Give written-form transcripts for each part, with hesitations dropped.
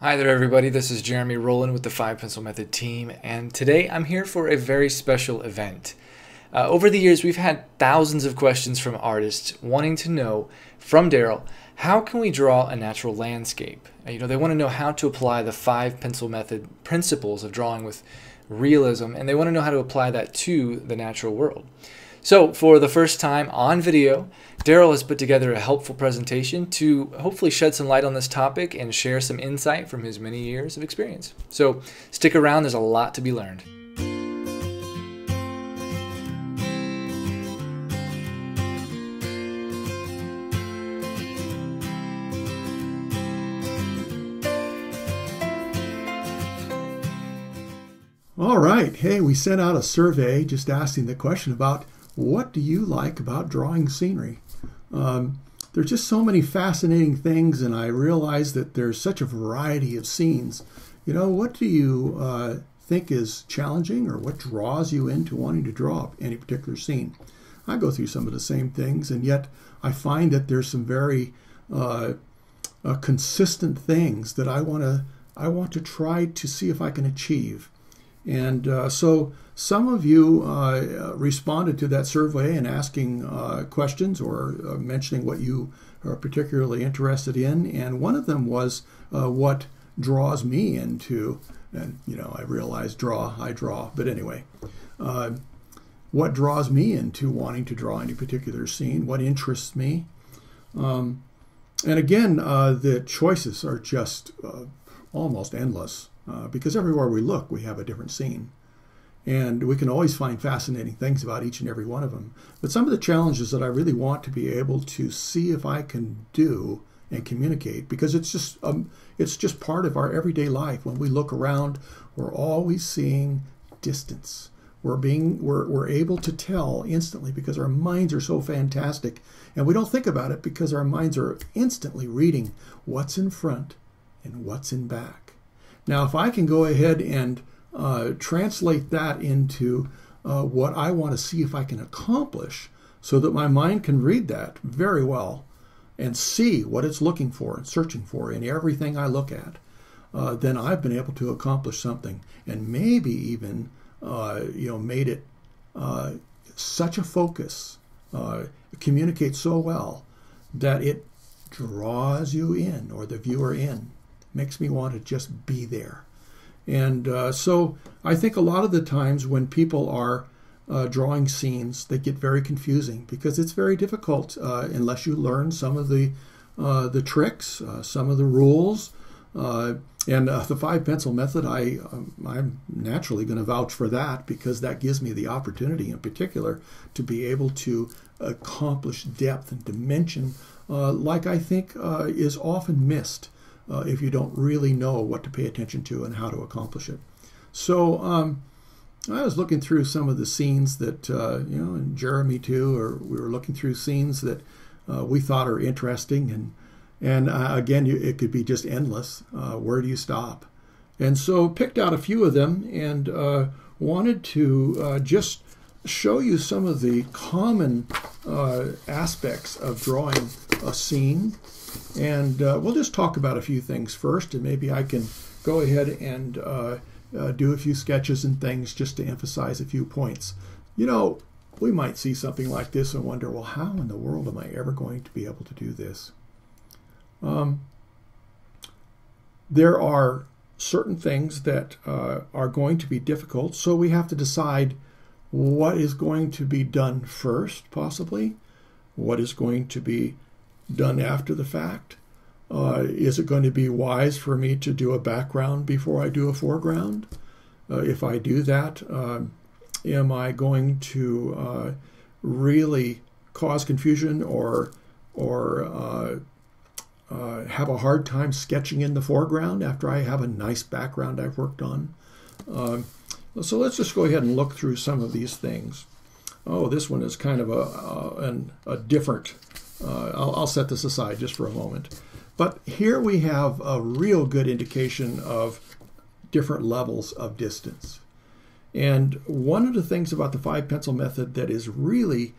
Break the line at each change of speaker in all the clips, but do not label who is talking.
Hi there everybody, this is Jeremy Rowland with the 5 Pencil Method team, and today I'm here for a very special event. Over the years we've had thousands of questions from artists wanting to know from Daryl, how can we draw a natural landscape? They want to know how to apply the 5 Pencil Method principles of drawing with realism, and they want to know how to apply that to the natural world. So for the first time on video, Daryl has put together a helpful presentation to hopefully shed some light on this topic and share some insight from his many years of experience. So stick around, there's a lot to be learned.
All right. Hey, we sent out a survey just asking the question about what do you like about drawing scenery? There's just so many fascinating things, and I realize that there's such a variety of scenes. What do you think is challenging, or what draws you into wanting to draw any particular scene? I go through some of the same things, and yet I find that there's some very consistent things that I want to try to see if I can achieve. And so some of you responded to that survey and asking questions or mentioning what you are particularly interested in. And one of them was what draws me into, and I realize I draw, but anyway, what draws me into wanting to draw any particular scene, what interests me. And again, the choices are just almost endless. Because everywhere we look, we have a different scene. And we can always find fascinating things about each and every one of them. But some of the challenges that I really want to be able to see if I can do and communicate, because it's just part of our everyday life. When we look around, we're always seeing distance. We're able to tell instantly because our minds are so fantastic. And we don't think about it because our minds are instantly reading what's in front and what's in back. Now, if I can go ahead and translate that into what I want to see if I can accomplish so that my mind can read that very well and see what it's looking for and searching for in everything I look at, then I've been able to accomplish something, and maybe even made it such a focus, communicate so well that it draws you in, or the viewer in. Makes me want to just be there. And so I think a lot of the times when people are drawing scenes, they get very confusing because it's very difficult unless you learn some of the tricks, some of the rules. And the 5 pencil method, I'm naturally going to vouch for that, because that gives me the opportunity in particular to be able to accomplish depth and dimension like I think is often missed. If you don't really know what to pay attention to and how to accomplish it. So I was looking through some of the scenes that, and Jeremy too, or we were looking through scenes that we thought are interesting. And again, it could be just endless. Where do you stop? And so picked out a few of them and wanted to just show you some of the common aspects of drawing a scene. And we'll just talk about a few things first, and maybe I can go ahead and do a few sketches and things just to emphasize a few points. We might see something like this and wonder, well, how in the world am I ever going to be able to do this? There are certain things that are going to be difficult, so we have to decide what is going to be done first, possibly, what is going to be done after the fact. Is it going to be wise for me to do a background before I do a foreground? If I do that, am I going to really cause confusion or have a hard time sketching in the foreground after I have a nice background I've worked on? So let's just go ahead and look through some of these things. Oh, this one is kind of a different. I'll set this aside just for a moment. But here we have a real good indication of different levels of distance. And one of the things about the 5 pencil method that is really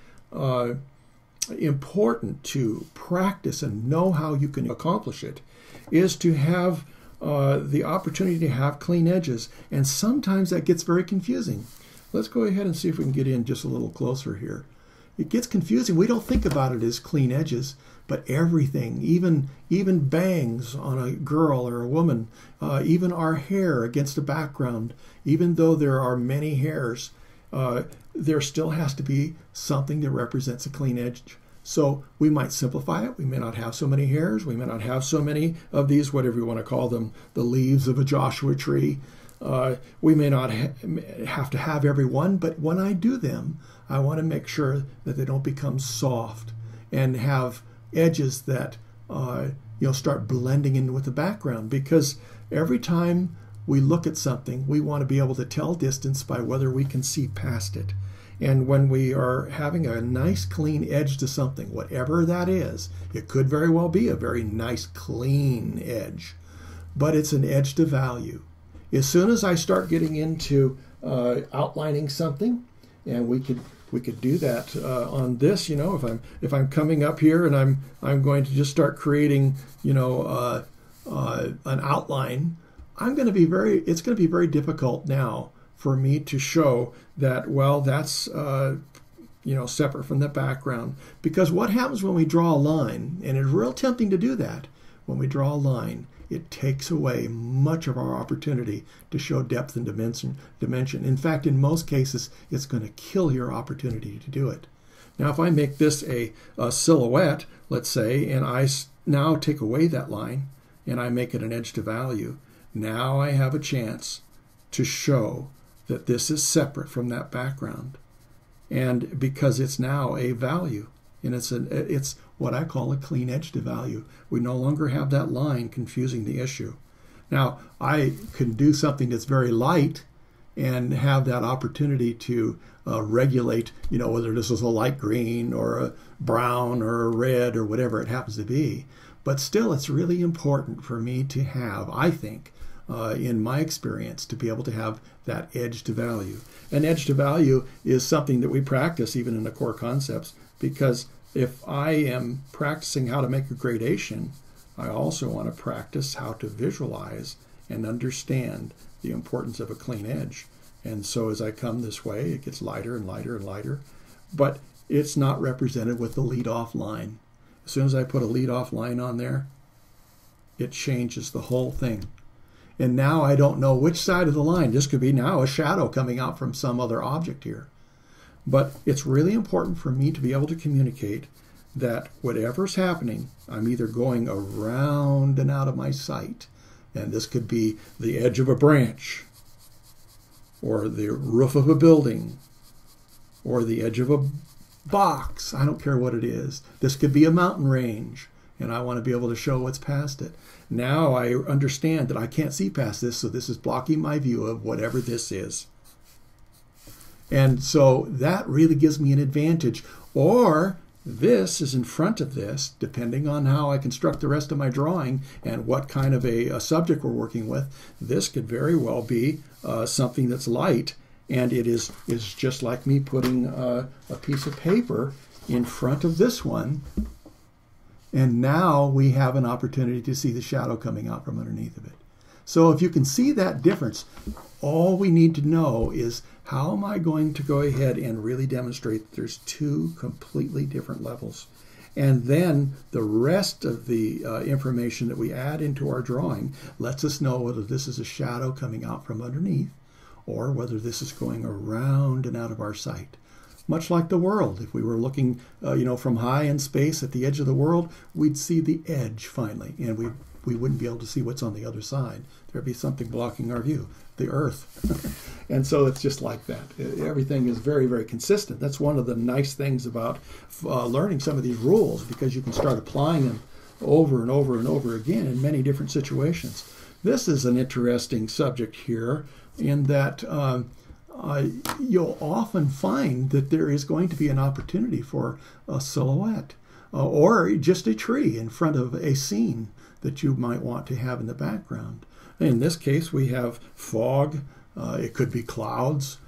important to practice and know how you can accomplish it is to have the opportunity to have clean edges. And sometimes that gets very confusing. Let's go ahead and see if we can get in just a little closer here. It gets confusing. We don't think about it as clean edges, but everything, even bangs on a girl or a woman, even our hair against a background, even though there are many hairs, there still has to be something that represents a clean edge. So we might simplify it. We may not have so many hairs. We may not have so many of these, whatever you want to call them, the leaves of a Joshua tree. We may not have to have every one, but when I do them, I want to make sure that they don't become soft and have edges that start blending in with the background. Because every time we look at something, we want to be able to tell distance by whether we can see past it. And when we are having a nice clean edge to something, whatever that is, it could very well be a very nice clean edge, but it's an edge to value. As soon as I start getting into outlining something, and we could do that on this, if I'm coming up here and I'm going to just start creating, an outline, it's going to be very difficult now for me to show that, well, that's separate from the background. Because what happens when we draw a line, and it's real tempting to do that, when we draw a line, it takes away much of our opportunity to show depth and dimension. In fact, in most cases, it's going to kill your opportunity to do it. Now, if I make this a silhouette, let's say, and I now take away that line, and I make it an edge to value, now I have a chance to show that this is separate from that background. And because it's now a value, and it's what I call a clean edge to value. We no longer have that line confusing the issue. Now, I can do something that's very light and have that opportunity to regulate, whether this is a light green or a brown or a red or whatever it happens to be. But still, it's really important for me to have, I think, in my experience, to be able to have that edge to value. And edge to value is something that we practice even in the core concepts, because if I am practicing how to make a gradation, I also want to practice how to visualize and understand the importance of a clean edge. And so as I come this way, it gets lighter and lighter and lighter, but it's not represented with the lead-off line. As soon as I put a lead-off line on there, it changes the whole thing. And now I don't know which side of the line. This could be now a shadow coming out from some other object here. But it's really important for me to be able to communicate that whatever's happening, I'm either going around and out of my sight, and this could be the edge of a branch, or the roof of a building, or the edge of a box. I don't care what it is. This could be a mountain range, and I want to be able to show what's past it. Now I understand that I can't see past this, so this is blocking my view of whatever this is. And so that really gives me an advantage. Or this is in front of this, depending on how I construct the rest of my drawing and what kind of a subject we're working with. This could very well be something that's light, and it is just like me putting a piece of paper in front of this one. And now we have an opportunity to see the shadow coming out from underneath of it. So if you can see that difference, all we need to know is, how am I going to go ahead and really demonstrate that there's two completely different levels? And then the rest of the information that we add into our drawing lets us know whether this is a shadow coming out from underneath or whether this is going around and out of our sight. Much like the world. If we were looking from high in space at the edge of the world, we'd see the edge finally, and we wouldn't be able to see what's on the other side. There'd be something blocking our view, the Earth. And so it's just like that. Everything is very, very consistent. That's one of the nice things about learning some of these rules, because you can start applying them over and over and over again in many different situations. This is an interesting subject here in that you'll often find that there is going to be an opportunity for a silhouette or just a tree in front of a scene that you might want to have in the background. In this case, we have fog. It could be clouds.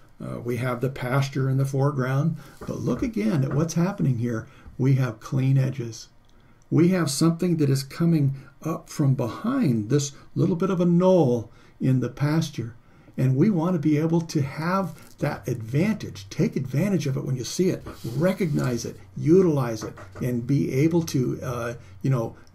We have the pasture in the foreground. But look again at what's happening here. We have clean edges. we have something that is coming up from behind this little bit of a knoll in the pasture. And we want to be able to have that advantage, take advantage of it when you see it, recognize it, utilize it, and be able to,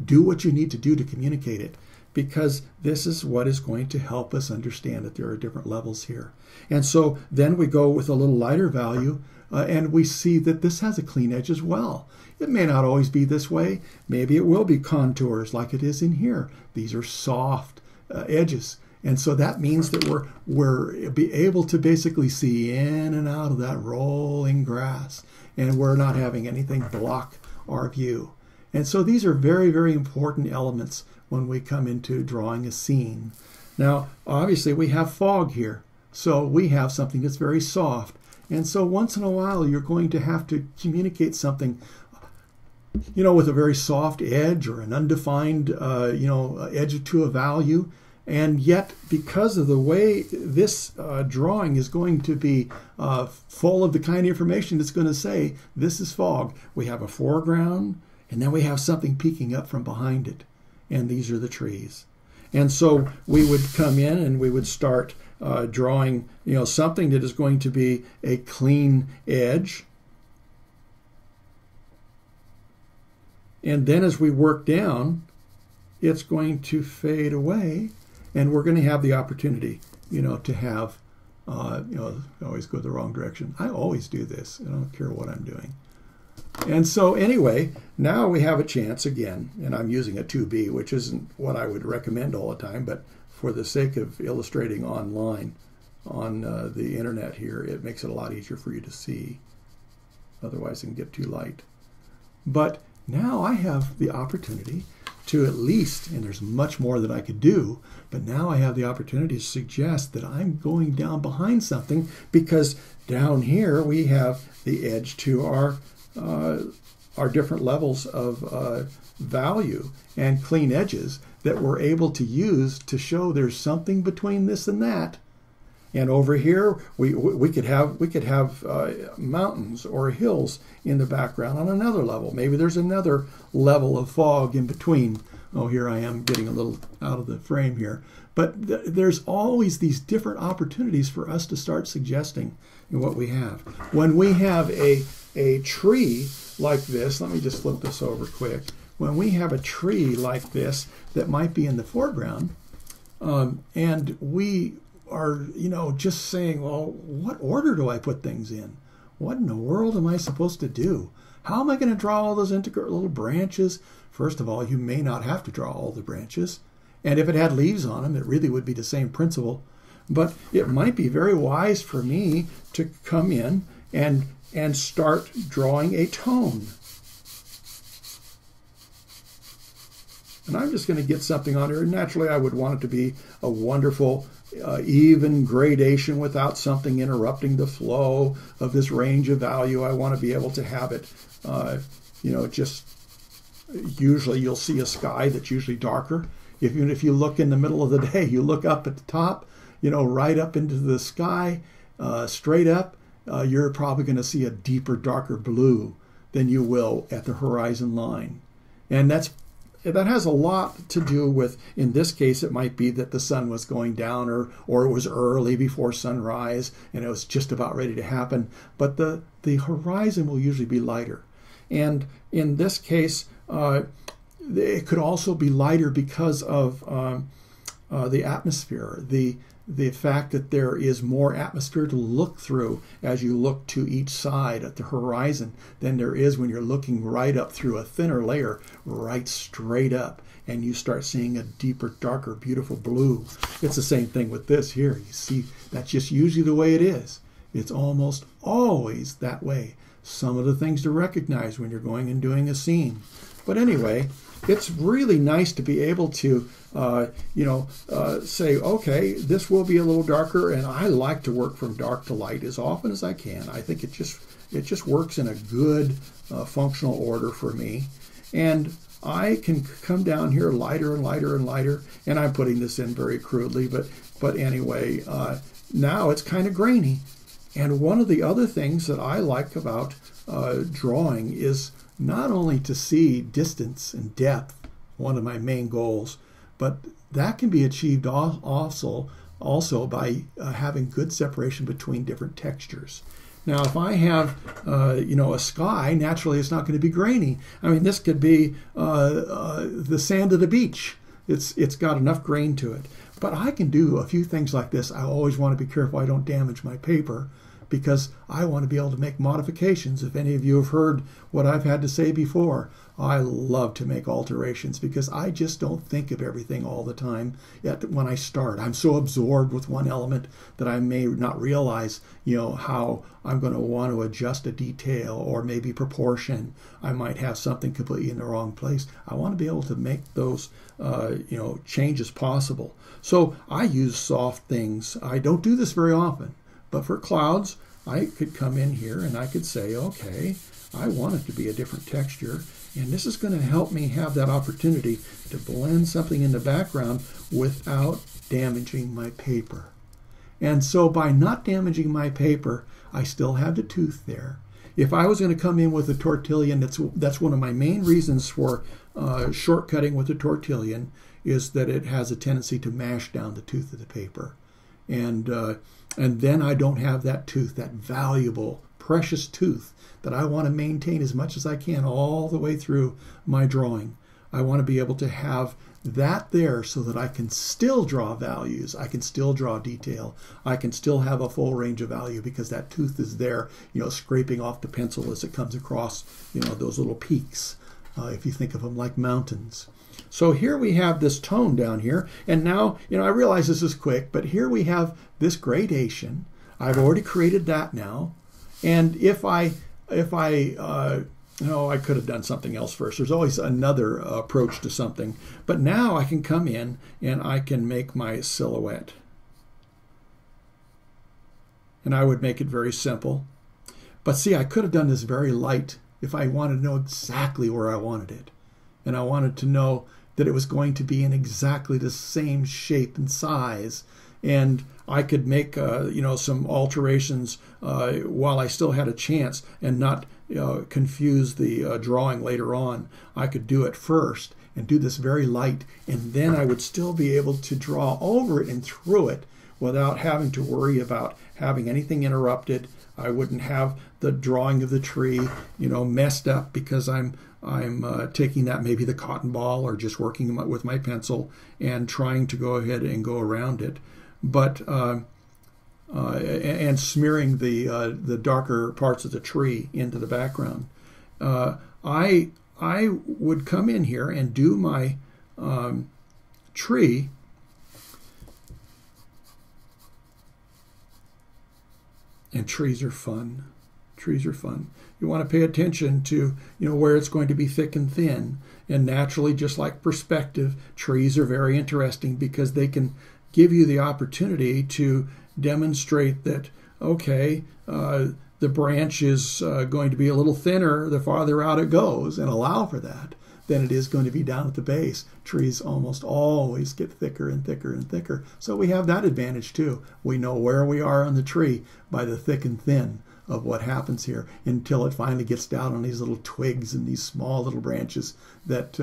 do what you need to do to communicate it. Because this is what is going to help us understand that there are different levels here. And so then we go with a little lighter value, and we see that this has a clean edge as well. It may not always be this way. Maybe it will be contours like it is in here. These are soft edges. And so that means that we're be able to basically see in and out of that rolling grass, and we're not having anything block our view. And so these are very, very important elements when we come into drawing a scene. Now, obviously, we have fog here, so we have something that's very soft. And so once in a while, you're going to have to communicate something, with a very soft edge or an undefined, edge to a value. And yet, because of the way this drawing is going to be full of the kind of information that's going to say, this is fog, we have a foreground, and then we have something peeking up from behind it. And these are the trees. And so we would come in and we would start drawing, something that is going to be a clean edge. And then as we work down, it's going to fade away. And we're going to have the opportunity, to have, always go the wrong direction. I always do this. I don't care what I'm doing. And so anyway, now we have a chance again, and I'm using a 2B, which isn't what I would recommend all the time, but for the sake of illustrating online on the internet here, it makes it a lot easier for you to see. Otherwise, it can get too light. But now I have the opportunity to at least, and there's much more that I could do, but now I have the opportunity to suggest that I'm going down behind something, because down here we have the edge to our different levels of value and clean edges that we're able to use to show there's something between this and that. And over here, we could have mountains or hills in the background on another level. Maybe there's another level of fog in between. Oh, here I am getting a little out of the frame here. But there's always these different opportunities for us to start suggesting what we have. When we have a tree like this, let me just flip this over quick. When we have a tree like this that might be in the foreground, and we are, just saying, well, what order do I put things in? What in the world am I supposed to do? How am I going to draw all those intricate little branches? First of all, you may not have to draw all the branches. And if it had leaves on them, it really would be the same principle. But it might be very wise for me to come in and start drawing a tone. And I'm just going to get something on here. Naturally, I would want it to be a wonderful, even gradation without something interrupting the flow of this range of value. I want to be able to have it, just usually you'll see a sky that's usually darker. Even if you look in the middle of the day, you look up at the top, right up into the sky, straight up, you're probably going to see a deeper, darker blue than you will at the horizon line. And that has a lot to do with, in this case, it might be that the sun was going down or it was early before sunrise and it was just about ready to happen. But the horizon will usually be lighter. And in this case, it could also be lighter because of the atmosphere, the fact that there is more atmosphere to look through as you look to each side at the horizon than there is when you're looking right up through a thinner layer, right straight up, and you start seeing a deeper, darker, beautiful blue. It's the same thing with this here. You see, that's just usually the way it is. It's almost always that way. Some of the things to recognize when you're going and doing a scene. But anyway, it's really nice to be able to, say, okay, this will be a little darker, and I like to work from dark to light as often as I can. I think it just works in a good functional order for me. And I can come down here lighter and lighter and lighter, and I'm putting this in very crudely, but anyway, now it's kind of grainy. And one of the other things that I like about drawing is not only to see distance and depth, one of my main goals, but that can be achieved also by having good separation between different textures. Now, if I have, a sky, naturally it's not going to be grainy. I mean, this could be the sand of the beach. It's got enough grain to it. But I can do a few things like this. I always want to be careful I don't damage my paper, because I want to be able to make modifications. If any of you have heard what I've had to say before, I love to make alterations because I just don't think of everything all the time. Yet when I start, I'm so absorbed with one element that I may not realize, how I'm going to want to adjust a detail or maybe proportion. I might have something completely in the wrong place. I want to be able to make those, changes possible. So I use soft things. I don't do this very often, but for clouds, I could come in here and I could say, okay, I want it to be a different texture, and this is going to help me have that opportunity to blend something in the background without damaging my paper. And so by not damaging my paper, I still have the tooth there. If I was going to come in with a tortillon, that's one of my main reasons for shortcutting with a tortillon, is that it has a tendency to mash down the tooth of the paper. And then I don't have that tooth, that valuable, precious tooth that I want to maintain as much as I can all the way through my drawing. I want to be able to have that there so that I can still draw values. I can still draw detail. I can still have a full range of value because that tooth is there, scraping off the pencil as it comes across, those little peaks, if you think of them like mountains. So here we have this tone down here, and now, I realize this is quick, but here we have this gradation. I've already created that now, and if I could have done something else first. There's always another approach to something, but now I can come in and I can make my silhouette, and I would make it very simple. But see, I could have done this very light if I wanted to know exactly where I wanted it, and I wanted to know that it was going to be in exactly the same shape and size, and I could make some alterations while I still had a chance and not confuse the drawing later on. I could do it first and do this very light, and then I would still be able to draw over it and through it without having to worry about having anything interrupted. I wouldn't have the drawing of the tree, messed up because I'm taking that, maybe the cotton ball, or just working with my pencil and trying to go ahead and go around it, but and smearing the darker parts of the tree into the background. I would come in here and do my tree. And trees are fun. Trees are fun. You want to pay attention to, where it's going to be thick and thin. And naturally, just like perspective, trees are very interesting because they can give you the opportunity to demonstrate that, okay, the branch is going to be a little thinner the farther out it goes, and allow for that, than it is going to be down at the base. Trees almost always get thicker and thicker and thicker. So we have that advantage too. We know where we are on the tree by the thick and thin of what happens here, until it finally gets down on these little twigs and these small little branches that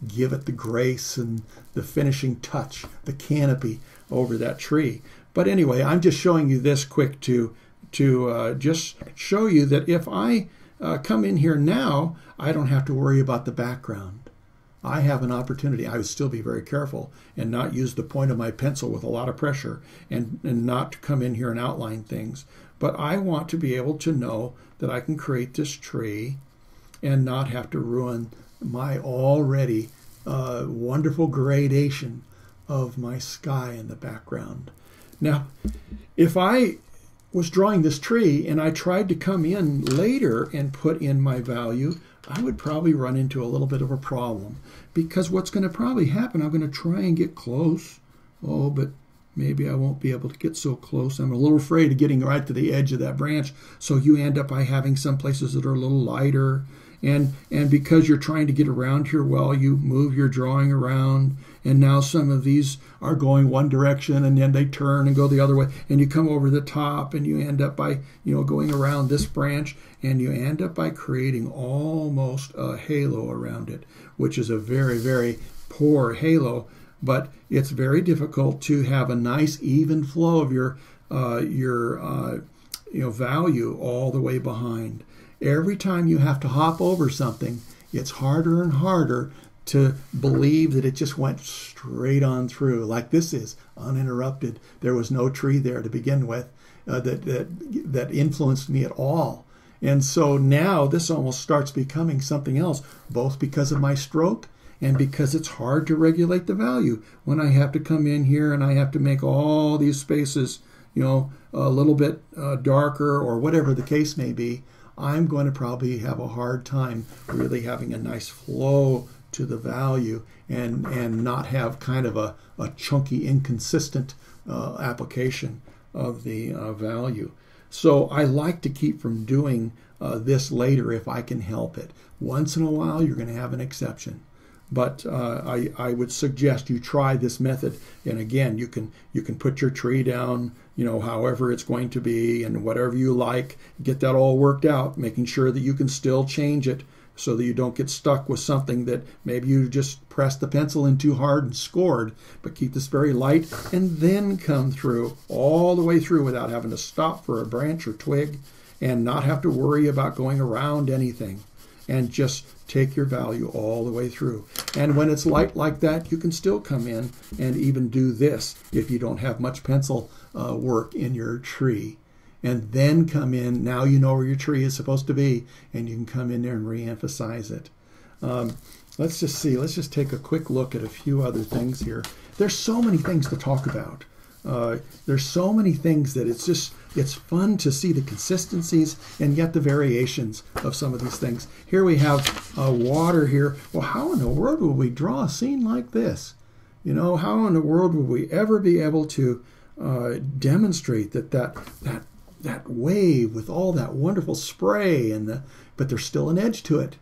give it the grace and the finishing touch, the canopy over that tree. But anyway, I'm just showing you this quick to just show you that if I come in here now, I don't have to worry about the background. I have an opportunity. I would still be very careful and not use the point of my pencil with a lot of pressure and not come in here and outline things. But I want to be able to know that I can create this tree and not have to ruin my already wonderful gradation of my sky in the background. Now, if I was drawing this tree and I tried to come in later and put in my value, I would probably run into a little bit of a problem, because what's going to probably happen, I'm going to try and get close. Oh, but maybe I won't be able to get so close. I'm a little afraid of getting right to the edge of that branch. So you end up by having some places that are a little lighter And because you're trying to get around here, well, you move your drawing around, and now some of these are going one direction, and then they turn and go the other way, and you come over the top, and you end up by, going around this branch, and you end up by creating almost a halo around it, which is a very, very poor halo. But it's very difficult to have a nice even flow of your value all the way behind. Every time you have to hop over something, it's harder and harder to believe that it just went straight on through, like this is uninterrupted. There was no tree there to begin with that influenced me at all. And so now this almost starts becoming something else, both because of my stroke and because it's hard to regulate the value when I have to come in here and I have to make all these spaces, a little bit darker or whatever the case may be. I'm going to probably have a hard time really having a nice flow to the value and not have kind of a chunky, inconsistent application of the value. So I like to keep from doing this later if I can help it. Once in a while, you're going to have an exception. But I would suggest you try this method. And again, you can put your tree down, however it's going to be and whatever you like. Get that all worked out, making sure that you can still change it so that you don't get stuck with something that maybe you just pressed the pencil in too hard and scored. But keep this very light and then come through all the way through without having to stop for a branch or twig and not have to worry about going around anything. And just take your value all the way through. And when it's light like that, you can still come in and even do this if you don't have much pencil work in your tree. And then come in, now you know where your tree is supposed to be, and you can come in there and re-emphasize it. Let's just see, let's just take a quick look at a few other things here. There's so many things to talk about. There's so many things that it's fun to see the consistencies and yet the variations of some of these things. Here we have water here. Well, how in the world would we draw a scene like this? How in the world would we ever be able to demonstrate that wave with all that wonderful spray but there's still an edge to it,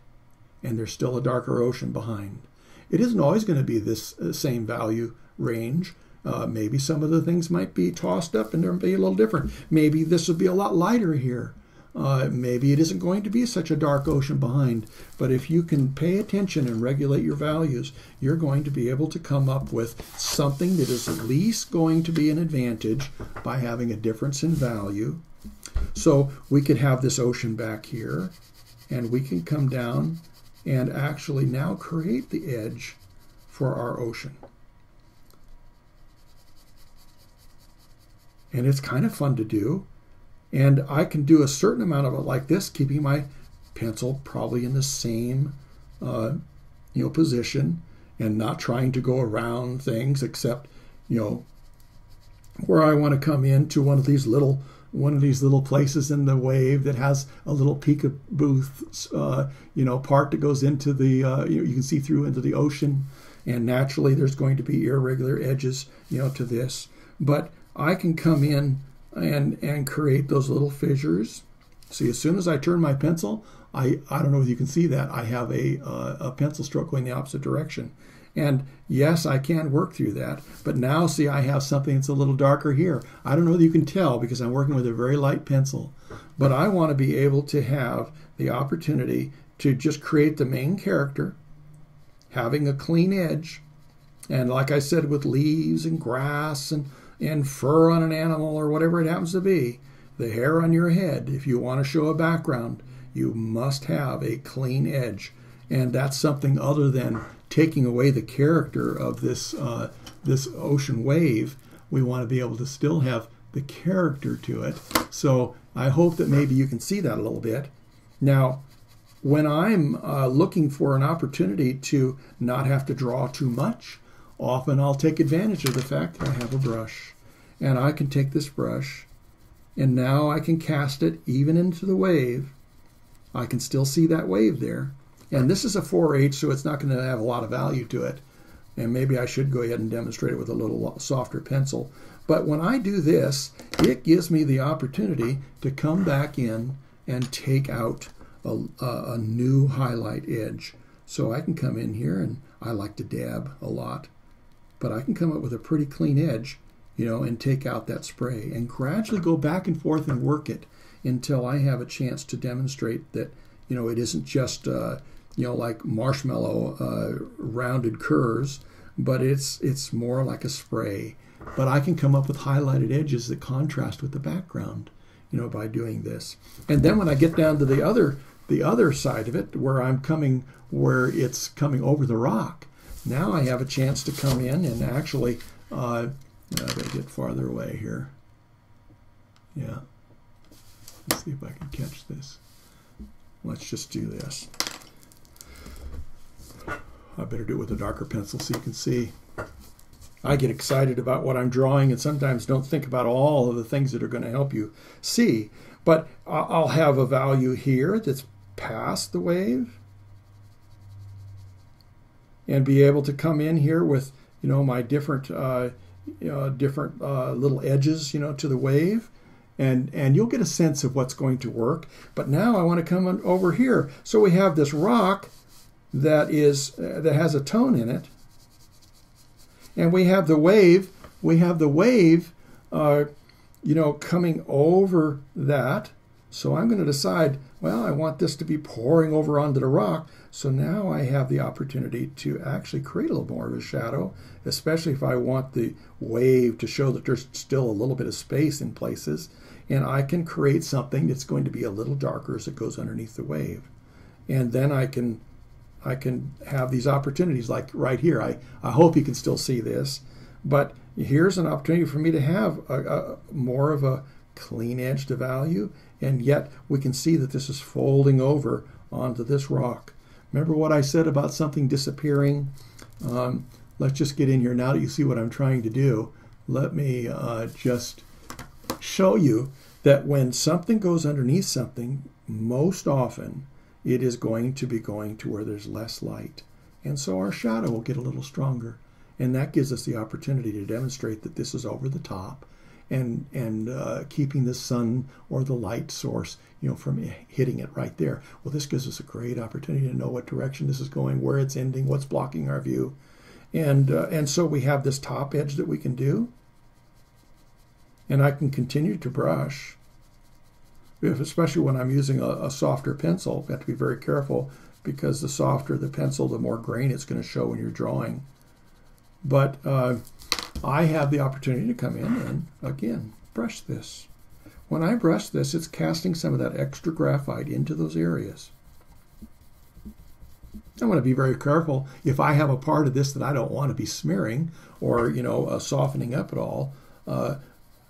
and there's still a darker ocean behind. It isn't always going to be this same value range. Maybe some of the things might be tossed up and they'll be a little different. Maybe this would be a lot lighter here. Maybe it isn't going to be such a dark ocean behind. But if you can pay attention and regulate your values, you're going to be able to come up with something that is at least going to be an advantage by having a difference in value. So we could have this ocean back here, and we can come down and actually now create the edge for our ocean. And it's kind of fun to do. And I can do a certain amount of it like this, keeping my pencil probably in the same position and not trying to go around things, except where I want to come into one of these little places in the wave that has a little peekaboo part that goes into the you can see through into the ocean, and naturally there's going to be irregular edges to this, but I can come in and create those little fissures. See, as soon as I turn my pencil, I don't know if you can see that, I have a pencil stroke going the opposite direction. And yes, I can work through that, but now see, I have something that's a little darker here. I don't know whether you can tell because I'm working with a very light pencil, but I want to be able to have the opportunity to just create the main character, having a clean edge, and like I said, with leaves and grass and fur on an animal or whatever it happens to be, the hair on your head, if you want to show a background, you must have a clean edge. And that's something other than taking away the character of this ocean wave. We want to be able to still have the character to it. So I hope that maybe you can see that a little bit. Now, when I'm looking for an opportunity to not have to draw too much, often I'll take advantage of the fact that I have a brush. And I can take this brush, and now I can cast it even into the wave. I can still see that wave there. And this is a 4H, so it's not going to have a lot of value to it. And maybe I should go ahead and demonstrate it with a little softer pencil. But when I do this, it gives me the opportunity to come back in and take out a new highlight edge. So I can come in here, and I like to dab a lot, but I can come up with a pretty clean edge, and take out that spray and gradually go back and forth and work it until I have a chance to demonstrate that, it isn't just, like marshmallow rounded curves, but it's more like a spray. But I can come up with highlighted edges that contrast with the background, by doing this. And then when I get down to the other side of it, where it's coming over the rock, now I have a chance to come in and actually, I gotta get farther away here. Yeah. Let's see if I can catch this. Let's just do this. I better do it with a darker pencil so you can see. I get excited about what I'm drawing and sometimes don't think about all of the things that are going to help you see. But I'll have a value here that's past the wave and be able to come in here with, my different little edges, to the wave. And you'll get a sense of what's going to work. But now I want to come on over here. So we have this rock that has a tone in it. And we have the wave. Coming over that. So I'm going to decide, well, I want this to be pouring over onto the rock. So now I have the opportunity to actually create a little more of a shadow, especially if I want the wave to show that there's still a little bit of space in places. And I can create something that's going to be a little darker as it goes underneath the wave. And then I can have these opportunities like right here. I hope you can still see this, but here's an opportunity for me to have a more of a clean edge to value, and yet we can see that this is folding over onto this rock. Remember what I said about something disappearing? Let's just get in here now that you see what I'm trying to do. Let me just show you that when something goes underneath something, most often it is going to be going to where there's less light. And so our shadow will get a little stronger. And that gives us the opportunity to demonstrate that this is over the top and keeping the sun or the light source, from hitting it right there. Well, this gives us a great opportunity to know what direction this is going, where it's ending, what's blocking our view. And so we have this top edge that we can do. And I can continue to brush, especially when I'm using a softer pencil. You have to be very careful because the softer the pencil, the more grain it's going to show when you're drawing. But I have the opportunity to come in and, again, brush this. When I brush this, it's casting some of that extra graphite into those areas. I want to be very careful. If I have a part of this that I don't want to be smearing or, softening up at all,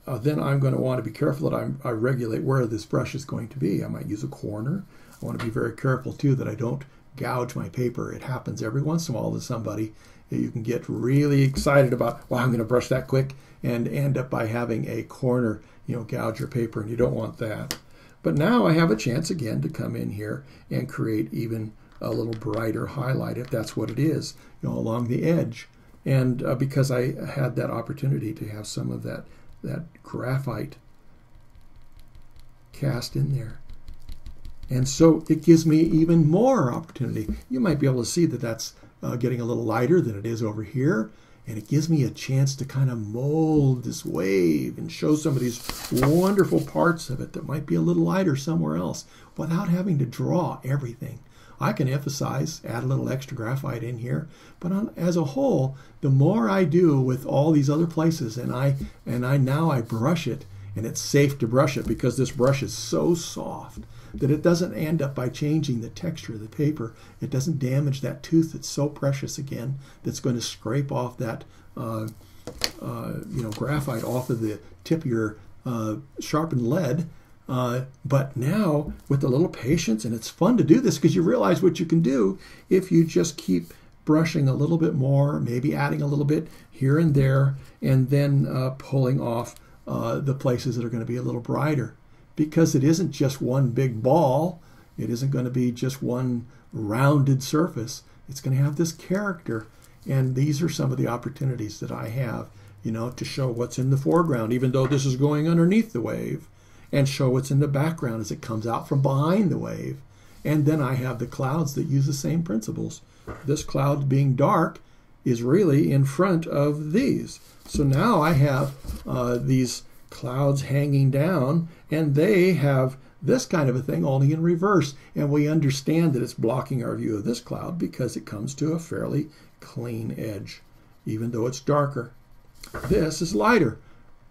then I'm going to want to be careful that I regulate where this brush is going to be. I might use a corner. I want to be very careful, too, that I don't gouge my paper. It happens every once in a while to somebody. You can get really excited about, well, I'm going to brush that quick, and end up by having a corner, gouge your paper, and you don't want that. But now I have a chance, again, to come in here and create even a little brighter highlight, if that's what it is, along the edge. And because I had that opportunity to have some of that graphite cast in there. And so it gives me even more opportunity. You might be able to see that that's getting a little lighter than it is over here. And it gives me a chance to kind of mold this wave and show some of these wonderful parts of it that might be a little lighter somewhere else without having to draw everything. I can emphasize, add a little extra graphite in here, but as a whole, the more I do with all these other places, and I brush it, and it's safe to brush it because this brush is so soft that it doesn't end up by changing the texture of the paper. It doesn't damage that tooth that's so precious again, that's going to scrape off that graphite off of the tip of your sharpened lead. But now with a little patience, and it's fun to do this because you realize what you can do if you just keep brushing a little bit more, maybe adding a little bit here and there, and then pulling off the places that are going to be a little brighter. Because it isn't just one big ball, it isn't going to be just one rounded surface. It's going to have this character, and these are some of the opportunities that I have, to show what's in the foreground, even though this is going underneath the wave, and show what's in the background as it comes out from behind the wave. And then I have the clouds that use the same principles. This cloud being dark is really in front of these. So now I have these clouds hanging down, and they have this kind of a thing only in reverse. And we understand that it's blocking our view of this cloud because it comes to a fairly clean edge, even though it's darker. This is lighter,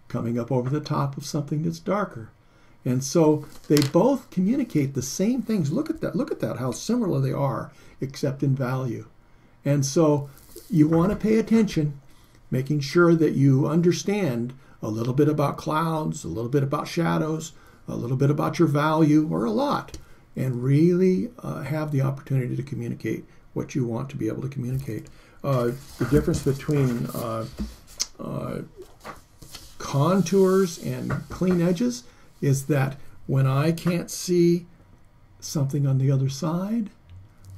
coming up over the top of something that's darker. And so they both communicate the same things. Look at that, how similar they are, except in value. And so you want to pay attention, making sure that you understand a little bit about clouds, a little bit about shadows, a little bit about your value, or a lot, and really have the opportunity to communicate what you want to be able to communicate. The difference between contours and clean edges is that when I can't see something on the other side,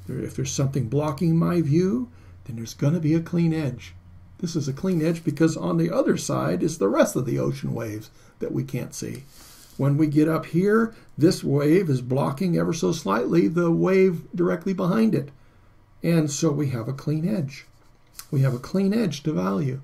if there's something blocking my view, then there's going to be a clean edge. This is a clean edge because on the other side is the rest of the ocean waves that we can't see. When we get up here, this wave is blocking ever so slightly the wave directly behind it. And so we have a clean edge. We have a clean edge to value.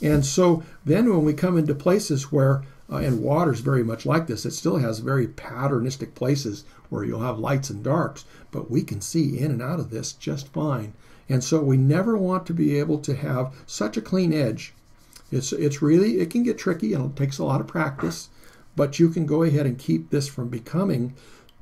And so then when we come into places where, and water's very much like this, it still has very patternistic places where you'll have lights and darks, but we can see in and out of this just fine. And so we never want to be able to have such a clean edge. It's really, it can get tricky and it takes a lot of practice, but you can go ahead and keep this from becoming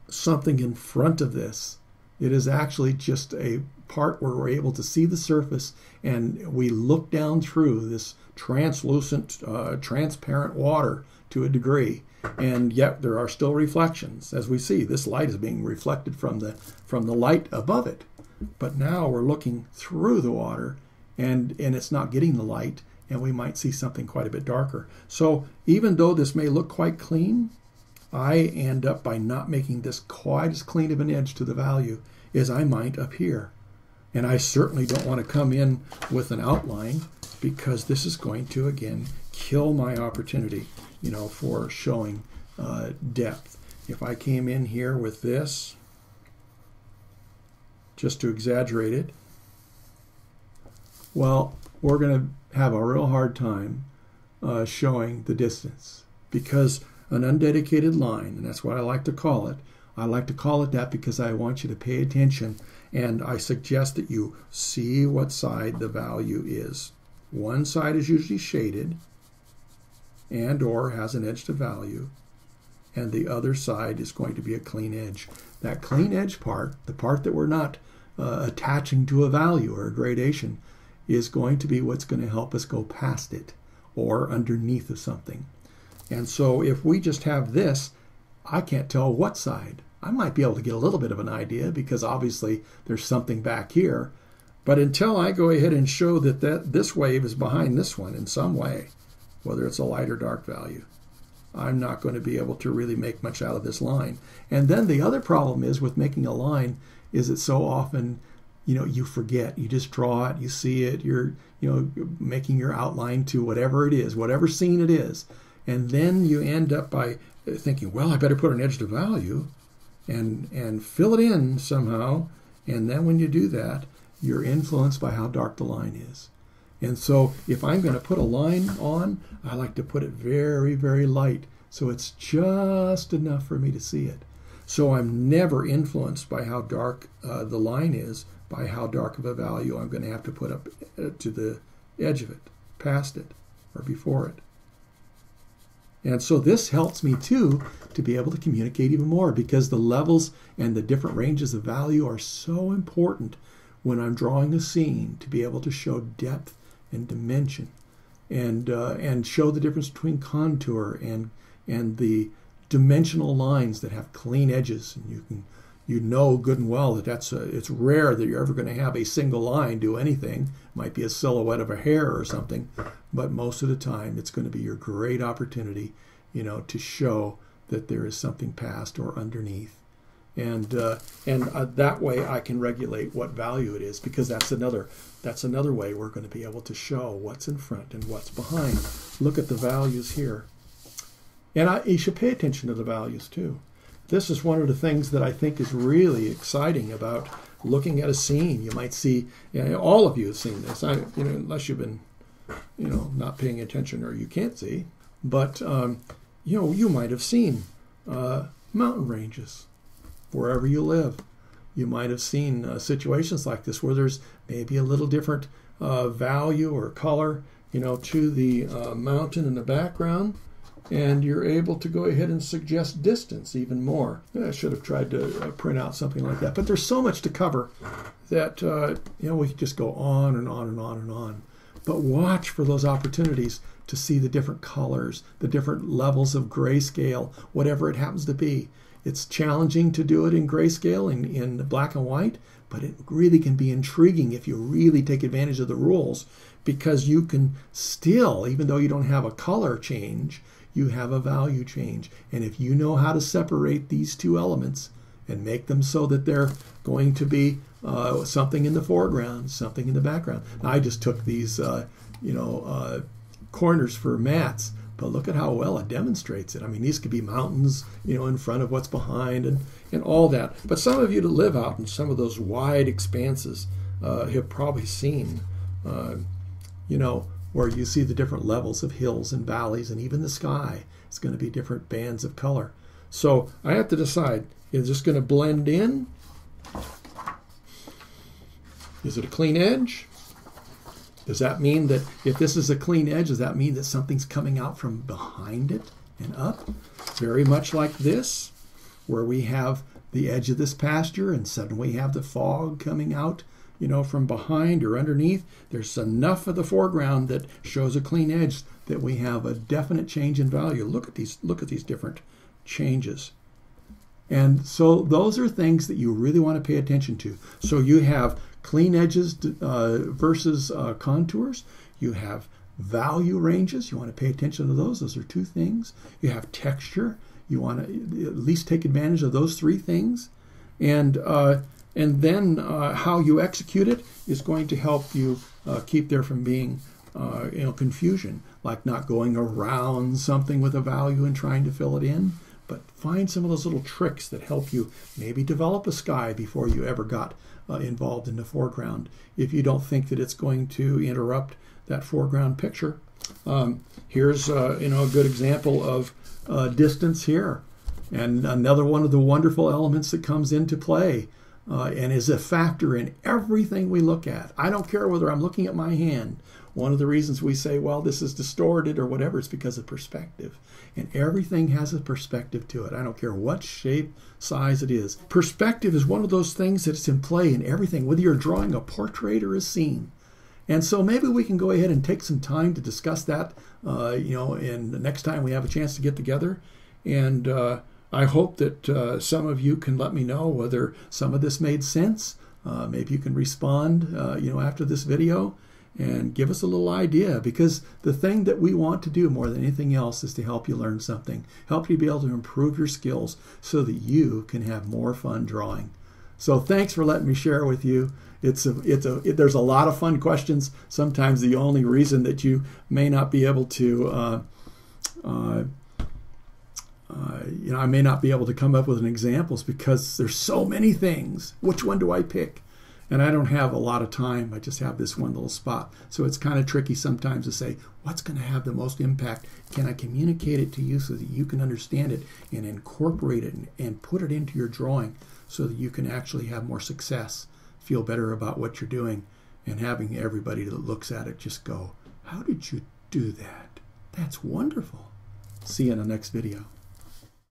something in front of this. It is actually just a part where we're able to see the surface and we look down through this translucent, transparent water to a degree, and yet there are still reflections. As we see, this light is being reflected from the light above it. But now we're looking through the water and it's not getting the light, and we might see something quite a bit darker. So even though this may look quite clean, I end up by not making this quite as clean of an edge to the value as I might up here. And I certainly don't want to come in with an outline because this is going to, again, kill my opportunity, for showing depth. If I came in here with this, just to exaggerate it, well, we're going to have a real hard time showing the distance because an undedicated line, and that's what I like to call it. I like to call it that because I want you to pay attention, and I suggest that you see what side the value is. One side is usually shaded and or has an edge to value, and the other side is going to be a clean edge. That clean edge part, the part that we're not attaching to a value or a gradation, is going to be what's going to help us go past it or underneath of something. And so if we just have this, I can't tell what side. I might be able to get a little bit of an idea because obviously there's something back here. But until I go ahead and show that this wave is behind this one in some way, whether it's a light or dark value, I'm not going to be able to really make much out of this line. And then the other problem is with making a line is that so often, you forget. You just draw it, you see it, you're, making your outline to whatever it is, whatever scene it is. And then you end up by thinking, well, I better put an edge to value and fill it in somehow. And then when you do that, you're influenced by how dark the line is. And so if I'm going to put a line on, I like to put it very, very light so it's just enough for me to see it. So I'm never influenced by how dark the line is, by how dark of a value I'm going to have to put up to the edge of it, past it, or before it. And so this helps me too to be able to communicate even more because the levels and the different ranges of value are so important when I'm drawing a scene to be able to show depth and dimension and show the difference between contour and the dimensional lines that have clean edges. And you know good and well that it's rare that you're ever going to have a single line do anything. It might be a silhouette of a hair or something, but most of the time it's going to be your great opportunity, to show that there is something past or underneath. And that way I can regulate what value it is because that's another way we're going to be able to show what's in front and what's behind. Look at the values here. And you should pay attention to the values too. This is one of the things that I think is really exciting about looking at a scene. You might see, all of you have seen this, unless you've been, not paying attention or you can't see. But, you might have seen mountain ranges wherever you live. You might have seen situations like this where there's maybe a little different value or color, to the mountain in the background. And you're able to go ahead and suggest distance even more. I should have tried to print out something like that. But there's so much to cover that, we could just go on and on and on and on. But watch for those opportunities to see the different colors, the different levels of grayscale, whatever it happens to be. It's challenging to do it in grayscale, in black and white, but it really can be intriguing if you really take advantage of the rules, because you can still, even though you don't have a color change, you have a value change. And if you know how to separate these two elements and make them so that they're going to be something in the foreground, something in the background. Now, I just took these, corners for mats, but look at how well it demonstrates it. I mean, these could be mountains, in front of what's behind and all that. But some of you that live out in some of those wide expanses have probably seen, where you see the different levels of hills and valleys, and even the sky. It's going to be different bands of color. So I have to decide, is this going to blend in? Is it a clean edge? Does that mean that if this is a clean edge, does that mean that something's coming out from behind it and up? Very much like this, where we have the edge of this pasture and suddenly we have the fog coming out, from behind or underneath. There's enough of the foreground that shows a clean edge that we have a definite change in value. Look at these different changes. And so those are things that you really want to pay attention to. So you have clean edges versus contours. You have value ranges. You want to pay attention to those. Those are two things. You have texture. You want to at least take advantage of those three things. And then how you execute it is going to help you keep there from being confusion, like not going around something with a value and trying to fill it in. But find some of those little tricks that help you maybe develop a sky before you ever got involved in the foreground, if you don't think that it's going to interrupt that foreground picture. Here's a good example of distance here, and another one of the wonderful elements that comes into play and is a factor in everything we look at. I don't care whether I'm looking at my hand. One of the reasons we say, well, this is distorted or whatever, is because of perspective. And everything has a perspective to it. I don't care what shape, size it is. Perspective is one of those things that's in play in everything, whether you're drawing a portrait or a scene. And so maybe we can go ahead and take some time to discuss that, and the next time we have a chance to get together. And I hope that some of you can let me know whether some of this made sense. Maybe you can respond, after this video and give us a little idea, because the thing that we want to do more than anything else is to help you learn something, help you be able to improve your skills so that you can have more fun drawing. So thanks for letting me share with you. There's a lot of fun questions. Sometimes the only reason that you may not be able to I may not be able to come up with an example is because there's so many things. Which one do I pick? And I don't have a lot of time. I just have this one little spot. So it's kind of tricky sometimes to say, what's going to have the most impact? Can I communicate it to you so that you can understand it and incorporate it and put it into your drawing so that you can actually have more success, feel better about what you're doing, and having everybody that looks at it just go, how did you do that? That's wonderful. See you in the next video.